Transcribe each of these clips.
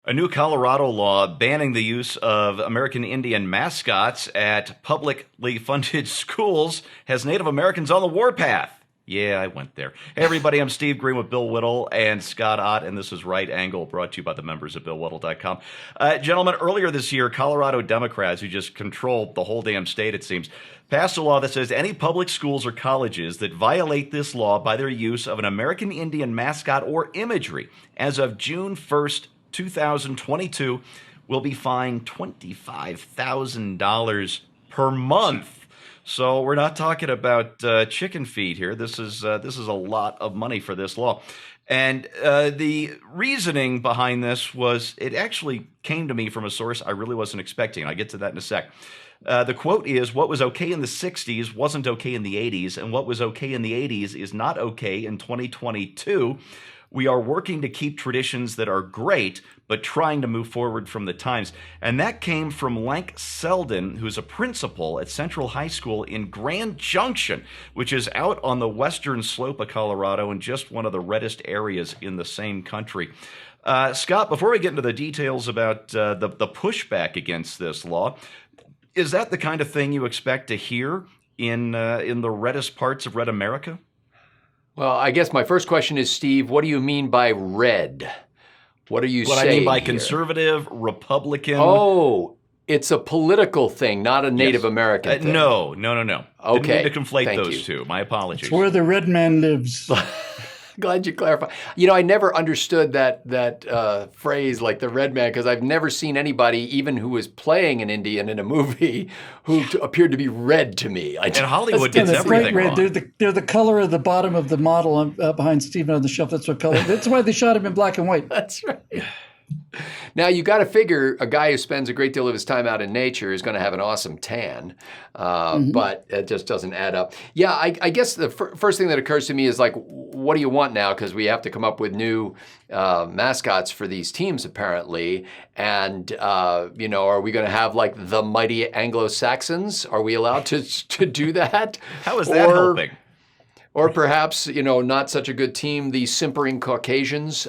A new Colorado law banning the use of American Indian mascots at publicly funded schools has Native Americans on the warpath. Yeah, I went there. Hey, everybody, I'm Steve Green with Bill Whittle and Scott Ott, and this is Right Angle, brought to you by the members of BillWhittle.com. Gentlemen, earlier this year, Colorado Democrats, who just control the whole damn state, it seems, passed a law that says any public schools or colleges that violate this law by their use of an American Indian mascot or imagery as of June 1st, 2022, will be fined $25,000 per month. So we're not talking about chicken feed here. This is a lot of money for this law. And the reasoning behind this was, it actually came to me from a source I really wasn't expecting. I'll get to that in a sec. The quote is, what was okay in the 60s wasn't okay in the 80s, and what was okay in the 80s is not okay in 2022. We are working to keep traditions that are great, but trying to move forward from the times. And that came from Lank Selden, who's a principal at Central High School in Grand Junction, which is out on the western slope of Colorado and just one of the reddest areas in the same country. Scott, before we get into the details about the pushback against this law, is that the kind of thing you expect to hear in the reddest parts of Red America? Well, I guess my first question is, Steve, what do you mean by red? What are you saying? What I mean by here? Conservative, Republican. Oh, it's a political thing, not a Native American thing. No. Okay. Didn't mean to conflate Thank those you. two. My apologies. It's where the red man lives. Glad you clarified. You know, I never understood that phrase, like the red man, because I've never seen anybody, even who was playing an Indian in a movie, who appeared to be red to me. And Hollywood gets That's everything bright red. wrong. They're the color of the bottom of the model behind Stephen on the shelf. That's what color. That's why they shot him in black and white. That's right. Now, you got to figure a guy who spends a great deal of his time out in nature is going to have an awesome tan, but it just doesn't add up. Yeah, I guess the first thing that occurs to me is, like, what do you want now? Because we have to come up with new mascots for these teams, apparently. And, are we going to have, like, the mighty Anglo-Saxons? Are we allowed to do that? How is that helping? Or perhaps, not such a good team, the simpering Caucasians.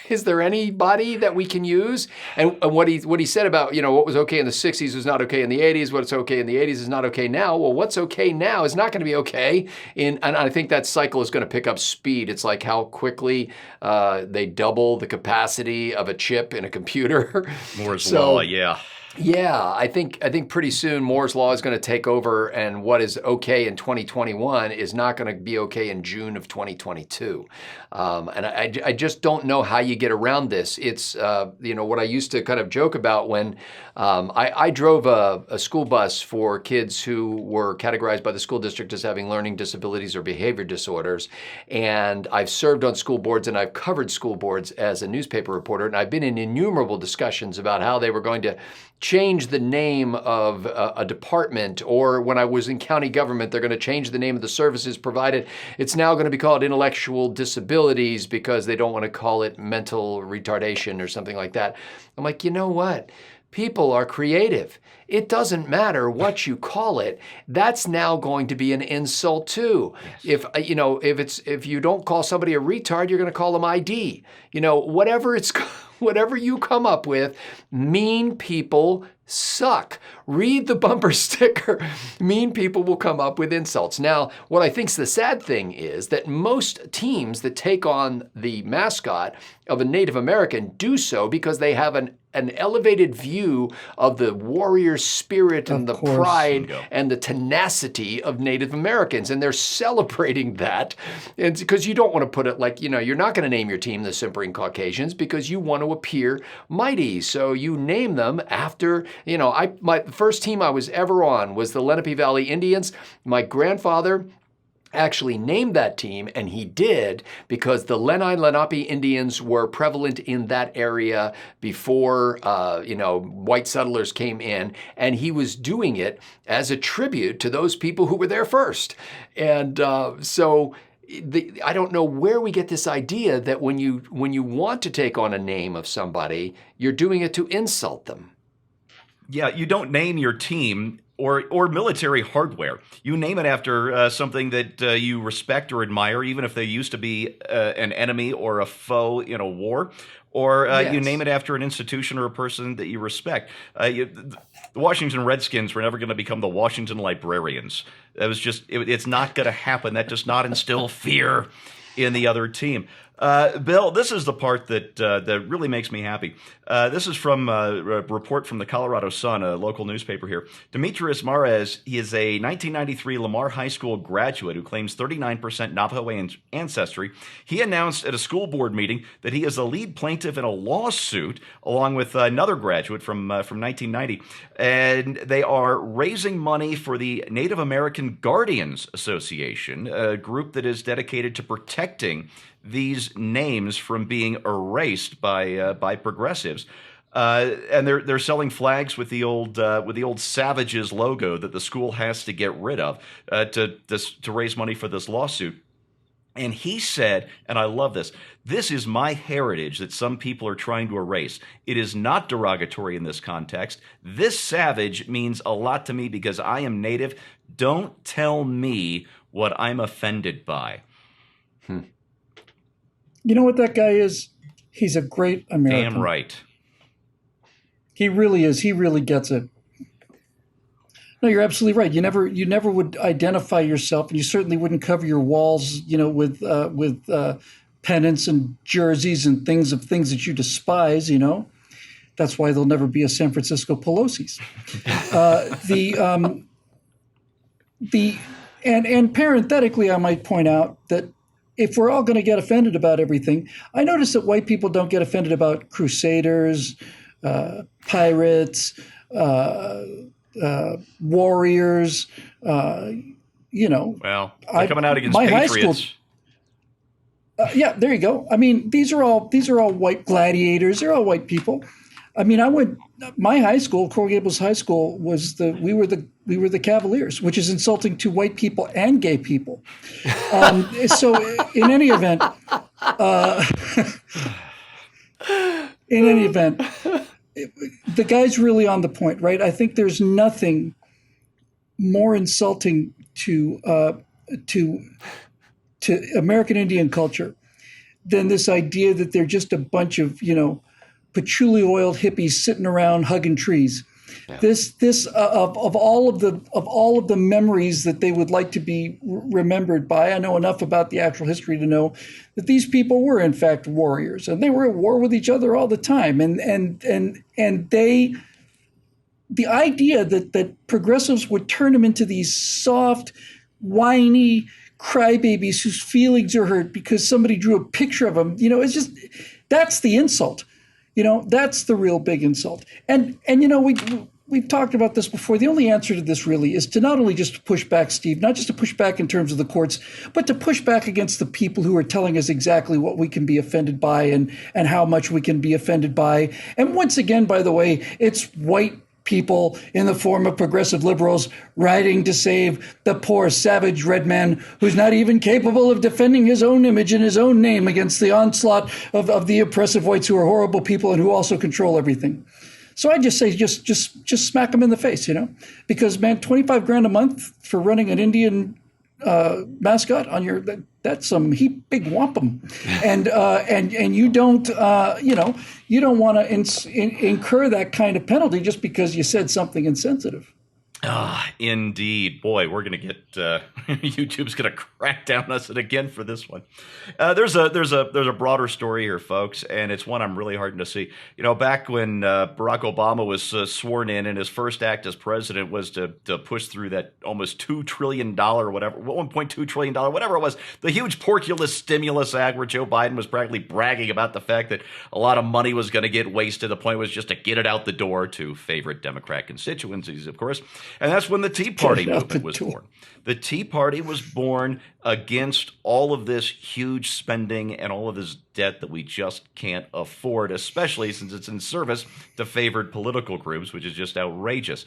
Is there anybody that we can use? And what he said about, what was okay in the 60s was not okay in the 80s, what's okay in the 80s is not okay now. Well, what's okay now is not going to be okay. And I think that cycle is going to pick up speed. It's like how quickly they double the capacity of a chip in a computer. Moore's Law, yeah. Yeah, I think pretty soon Moore's Law is going to take over, and what is okay in 2021 is not going to be okay in June of 2022. And I just don't know how you get around this. It's, what I used to kind of joke about when I drove a school bus for kids who were categorized by the school district as having learning disabilities or behavior disorders. And I've served on school boards and I've covered school boards as a newspaper reporter. And I've been in innumerable discussions about how they were going to change the name of a department, or when I was in county government, they're going to change the name of the services provided. It's now going to be called intellectual disabilities because they don't want to call it mental retardation or something like that. I'm like, you know what? People are creative. It doesn't matter what you call it. That's now going to be an insult too. Yes. If you don't call somebody a retard, you're going to call them ID. Whatever you come up with, mean people suck. Read the bumper sticker. Mean people will come up with insults. Now, what I think's the sad thing is that most teams that take on the mascot of a Native American do so because they have an elevated view of the warrior spirit and the pride and the tenacity of Native Americans. And they're celebrating that. And because you don't want to put it like, you're not going to name your team the Simpering Caucasians because you want to appear mighty. So you name them after, the first team I was ever on was the Lenape Valley Indians. My grandfather actually named that team, and he did because the Lenape Indians were prevalent in that area before, white settlers came in, and he was doing it as a tribute to those people who were there first. And I don't know where we get this idea that when you want to take on a name of somebody, you're doing it to insult them. Yeah, you don't name your team or military hardware. You name it after something that you respect or admire, even if they used to be an enemy or a foe in a war. Or you name it after an institution or a person that you respect. The Washington Redskins were never going to become the Washington Librarians. That was just, it's not going to happen. That does not instill fear in the other team. Bill, this is the part that really makes me happy. This is from a report from the Colorado Sun, a local newspaper here. Demetrius Mares, he is a 1993 Lamar High School graduate who claims 39% Navajo ancestry. He announced at a school board meeting that he is the lead plaintiff in a lawsuit, along with another graduate from 1990, and they are raising money for the Native American Guardians Association, a group that is dedicated to protecting these names from being erased by progressives, and they're selling flags with the old Savages logo that the school has to get rid of to raise money for this lawsuit. And he said, and I love this, this is my heritage that some people are trying to erase. It is not derogatory in this context. This savage means a lot to me because I am Native. Don't tell me what I'm offended by. You know what that guy is? He's a great American. Damn right. He really is. He really gets it. No, you're absolutely right. You never would identify yourself, and you certainly wouldn't cover your walls, with pennants and jerseys and things that you despise. That's why there'll never be a San Francisco Pelosi's. And parenthetically, I might point out that if we're all going to get offended about everything, I notice that white people don't get offended about crusaders, pirates, warriors. Well, they're coming out against my patriots. high school. Yeah, there you go. I mean, these are all white gladiators. They're all white people. I mean, my high school, Coral Gables High School, we were the Cavaliers, which is insulting to white people and gay people. So in any event, the guy's really on the point, right? I think there's nothing more insulting to American Indian culture than this idea that they're just a bunch of, patchouli oiled hippies sitting around hugging trees. Yeah. This of all of the memories that they would like to be remembered by. I know enough about the actual history to know that these people were in fact warriors, and they were at war with each other all the time. And the idea that progressives would turn them into these soft, whiny crybabies whose feelings are hurt because somebody drew a picture of them, it's just, that's the insult. That's the real big insult. And we've talked about this before. The only answer to this really is to not only just push back, Steve, not just to push back in terms of the courts, but to push back against the people who are telling us exactly what we can be offended by and how much we can be offended by. And once again, by the way, it's white people in the form of progressive liberals riding to save the poor savage red man who's not even capable of defending his own image and his own name against the onslaught of the oppressive whites who are horrible people and who also control everything. So I just say, just smack them in the face, because man, $25,000 a month for running an Indian mascot on that's some big wampum, and you don't want to incur that kind of penalty just because you said something insensitive. Indeed. Boy, we're going to get YouTube's going to crack down on us again for this one. There's a broader story here, folks, and it's one I'm really hard to see. Back when Barack Obama was sworn in, and his first act as president was to push through that almost $2 trillion or whatever, $1.2 trillion, whatever it was, the huge porculus stimulus act where Joe Biden was practically bragging about the fact that a lot of money was going to get wasted. The point was just to get it out the door to favorite Democrat constituencies, of course. And that's when the Tea Party movement was born. The Tea Party was born against all of this huge spending and all of this debt that we just can't afford, especially since it's in service to favored political groups, which is just outrageous.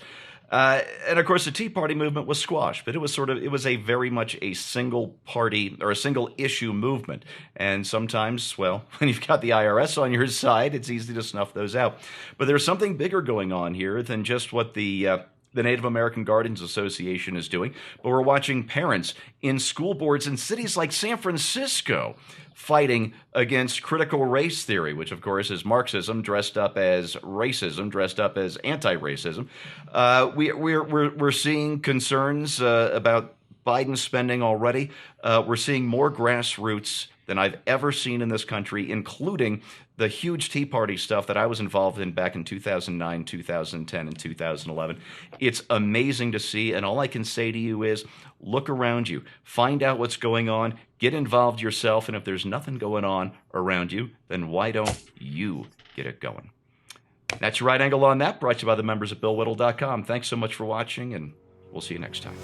And of course, the Tea Party movement was squashed, but it was a very much a single party or a single issue movement. And sometimes, well, when you've got the IRS on your side, it's easy to snuff those out. But there's something bigger going on here than just what the the Native American Guardians Association is doing, but we're watching parents in school boards in cities like San Francisco fighting against critical race theory, which of course is Marxism dressed up as racism, dressed up as anti-racism. We're seeing concerns about Biden spending already. We're seeing more grassroots than I've ever seen in this country, including the huge Tea Party stuff that I was involved in back in 2009, 2010, and 2011. It's amazing to see, and all I can say to you is look around you, find out what's going on, get involved yourself, and if there's nothing going on around you, then why don't you get it going? That's your Right Angle on That, brought to you by the members of BillWhittle.com. Thanks so much for watching, and we'll see you next time.